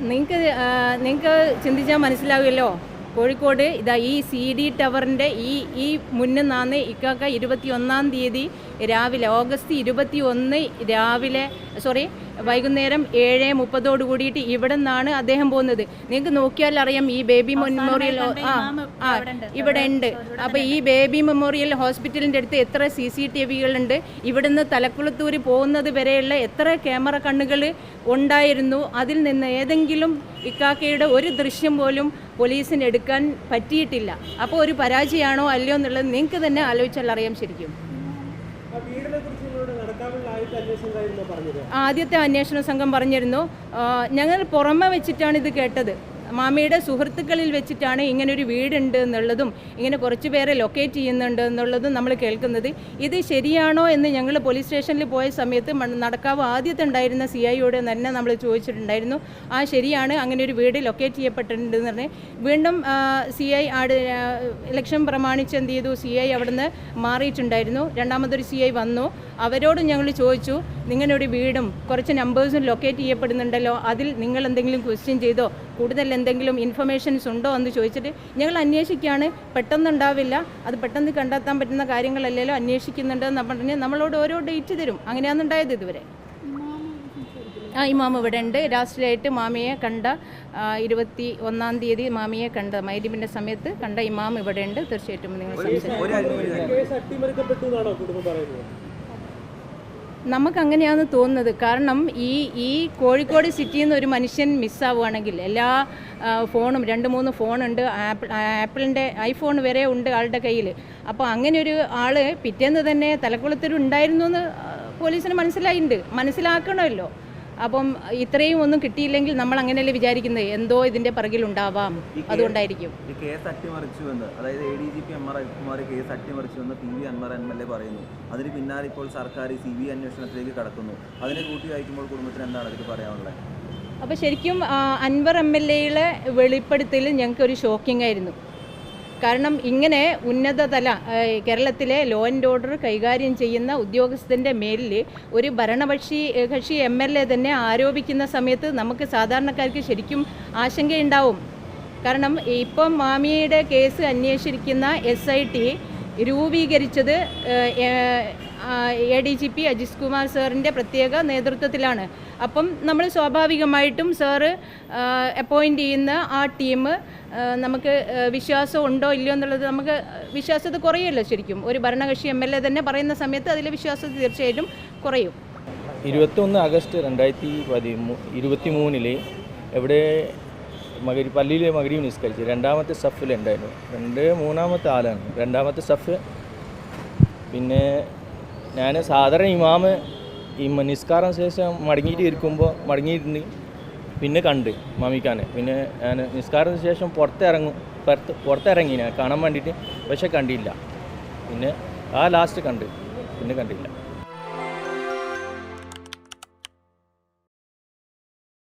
നിങ്ങൾക്ക് ചിന്തിച്ചാൽ മനസ്സിലാവുമല്ലോ. കോഴിക്കോട് ഇതാ ഈ CD ടവറിൻ്റെ ഈ മുന്നിന്നാണ് ഇക്കാക്ക 21-ാം തീയതി രാവിലെ ഓഗസ്റ്റ് 21 രാവിലെ വൈകുന്നേരം 7:30 കൂടിയിട്ട് ഇവിടെ നിന്നാണ് അദ്ദേഹം പോകുന്നത്. നിങ്ങൾക്ക് നോക്കിയാൽ അറിയാം ഈ ബേബി മെമ്മോറിയൽ ഇവിടെ ഉണ്ട്. അപ്പോൾ ഈ ബേബി മെമ്മോറിയൽ ഹോസ്പിറ്റലിൻ്റെ അടുത്ത് എത്ര CCTVകളുണ്ട്, ഇവിടുന്ന് തലക്കുളത്തൂർ പോകുന്നത് വരെയുള്ള എത്ര ക്യാമറ കണ്ണുകൾ ഉണ്ടായിരുന്നു. അതിൽ നിന്ന് ഏതെങ്കിലും ഇക്കാക്കയുടെ ഒരു ദൃശ്യം പോലും പോലീസിന് എടുക്കാൻ പറ്റിയിട്ടില്ല. അപ്പോൾ ഒരു പരാജയമാണോ അല്ലയോ എന്നുള്ളത് നിങ്ങൾക്ക് തന്നെ ആലോചിച്ചാൽ അറിയാം ശരിക്കും. ആദ്യത്തെ അന്വേഷണ സംഘം പറഞ്ഞിരുന്നു. ഞങ്ങൾ പുറമെ വെച്ചിട്ടാണ് ഇത് കേട്ടത്. മാമിയുടെ സുഹൃത്തുക്കളിൽ വെച്ചിട്ടാണ് ഇങ്ങനൊരു വീടുണ്ട് എന്നുള്ളതും ഇങ്ങനെ കുറച്ച് പേരെ ലൊക്കേറ്റ് ചെയ്യുന്നുണ്ട് എന്നുള്ളതും നമ്മൾ കേൾക്കുന്നത്. ഇത് ശരിയാണോ എന്ന് ഞങ്ങൾ പോലീസ് സ്റ്റേഷനിൽ പോയ സമയത്ത് നടക്കാവ് ആദ്യത്തെ ഉണ്ടായിരുന്ന CIയോട് തന്നെ നമ്മൾ ചോദിച്ചിട്ടുണ്ടായിരുന്നു. ശരിയാണ്, അങ്ങനെ ഒരു വീട് ലൊക്കേറ്റ് ചെയ്യപ്പെട്ടിട്ടുണ്ടെന്ന് പറഞ്ഞ് വീണ്ടും CI ഇലക്ഷൻ പ്രമാണിച്ച് എന്ത് ചെയ്തു, CI അവിടുന്ന് മാറിയിട്ടുണ്ടായിരുന്നു. രണ്ടാമതൊരു CI വന്നു. അവരോടും ഞങ്ങൾ ചോദിച്ചു, നിങ്ങളുടെ വീടും കുറച്ച് നമ്പേഴ്സും ലൊക്കേറ്റ് ചെയ്യപ്പെടുന്നുണ്ടല്ലോ, അതിൽ നിങ്ങൾ എന്തെങ്കിലും ക്വസ്റ്റ്യൻ ചെയ്തോ, കൂടുതൽ എന്തെങ്കിലും ഇൻഫർമേഷൻസ് ഉണ്ടോ എന്ന് ചോദിച്ചിട്ട് ഞങ്ങൾ അന്വേഷിക്കുകയാണ്. പെട്ടെന്നുണ്ടാവില്ല, അത് പെട്ടെന്ന് കണ്ടെത്താൻ പറ്റുന്ന കാര്യങ്ങളല്ലല്ലോ, അന്വേഷിക്കുന്നുണ്ടെന്ന് പറഞ്ഞ് നമ്മളോട് ഓരോ ഡേറ്റ് തരും. അങ്ങനെയാണ് ഉണ്ടായത് ഇതുവരെ. ഇമാം ഇവിടെ ഉണ്ട്. ലാസ്റ്റിലായിട്ട് മാമിയെ കണ്ട 21-ാം തീയതി മാമിയെ കണ്ട മൈരിബിൻ്റെ സമയത്ത് കണ്ട ഇമാം ഇവിടെ ഉണ്ട്. തീർച്ചയായിട്ടും നിങ്ങൾ നമുക്കങ്ങനെയാണ് തോന്നുന്നത്. കാരണം ഈ കോഴിക്കോട് സിറ്റിയിൽ നിന്ന് ഒരു മനുഷ്യൻ മിസ്സാവുകയാണെങ്കിൽ എല്ലാ ഫോണും 2-3 ഫോണുണ്ട്, ആപ്പിളിൻ്റെ iPhone വരെ ഉണ്ട് ആളുടെ കയ്യിൽ. അപ്പോൾ അങ്ങനെ ഒരു ആൾ പിറ്റേന്ന് തന്നെ തലക്കുളത്തിലുണ്ടായിരുന്നു എന്ന് പോലീസിന് മനസ്സിലാക്കണമല്ലോ. അപ്പം ഇത്രയും ഒന്നും കിട്ടിയില്ലെങ്കിൽ നമ്മൾ അങ്ങനെയല്ലേ വിചാരിക്കുന്നത്, എന്തോ ഇതിൻ്റെ പിറകിലുണ്ടാവാം, അതുകൊണ്ടായിരിക്കും. കേസ് അട്ടിമറിച്ചുവെന്ന്, അതായത് ADGP MR അജിത്കുമാർ കേസ് അട്ടിമറിച്ചുവെന്ന് PV അൻവർ MLA പറയുന്നു. അതിന് പിന്നാലെ ഇപ്പോൾ സർക്കാർ CBI അന്വേഷണത്തിലേക്ക് കടക്കുന്നു. അതിനെ കൂട്ടി വായിക്കുമ്പോൾ കുടുംബത്തിന് എന്താണ് അതിൽ പറയാനുള്ളത്? അപ്പോൾ ശരിക്കും അൻവർ MLAയുടെ വെളിപ്പെടുത്തൽ ഞങ്ങൾക്കൊരു ഷോക്കിംഗ് ആയിരുന്നു. കാരണം ഇങ്ങനെ ഉന്നതതല കേരളത്തിലെ ലോ ആൻഡ് ഓർഡർ കൈകാര്യം ചെയ്യുന്ന ഉദ്യോഗസ്ഥൻ്റെ മേലിൽ ഒരു ഭരണകക്ഷി MLA തന്നെ ആരോപിക്കുന്ന സമയത്ത് നമുക്ക് സാധാരണക്കാർക്ക് ശരിക്കും ആശങ്കയുണ്ടാവും. കാരണം ഇപ്പം മാമിയുടെ കേസ് അന്വേഷിക്കുന്ന SIT രൂപീകരിച്ചത് ADGP അജിത് കുമാർ സാറിൻ്റെ പ്രത്യേക നേതൃത്വത്തിലാണ്. അപ്പം നമ്മൾ സ്വാഭാവികമായിട്ടും സാറ് അപ്പോയിൻ്റ് ചെയ്യുന്ന ആ ടീം നമുക്ക് വിശ്വാസം ഉണ്ടോ ഇല്ലയോ എന്നുള്ളത് നമുക്ക് വിശ്വാസ്യത കുറയുമല്ലോ. ശരിക്കും ഒരു ഭരണകക്ഷി MLA തന്നെ പറയുന്ന സമയത്ത് അതിലെ വിശ്വാസ്യത തീർച്ചയായിട്ടും കുറയും. 21 ആഗസ്റ്റ് 2023 എവിടെ പള്ളിയിലെ മഗ്‌രിബ് നിസ്കരിച്ച് രണ്ടാമത്തെ സഫിലുണ്ടായിരുന്നു. മൂന്നാമത്തെ ആളാണ് രണ്ടാമത്തെ സഫ്. പിന്നെ ഞാൻ സാധാരണ ഇമാമ് നിസ്കാരം ശേഷം മടങ്ങിയിരുന്ന് പിന്നെ കണ്ട് മാമിക്കാനെ. പിന്നെ ഞാൻ നിസ്കാരത്തിന് ശേഷം പുറത്തിറങ്ങി ഞാൻ കാണാൻ വേണ്ടിയിട്ട്, പക്ഷെ കണ്ടില്ല. പിന്നെ ലാസ്റ്റ് പിന്നെ കണ്ടില്ല.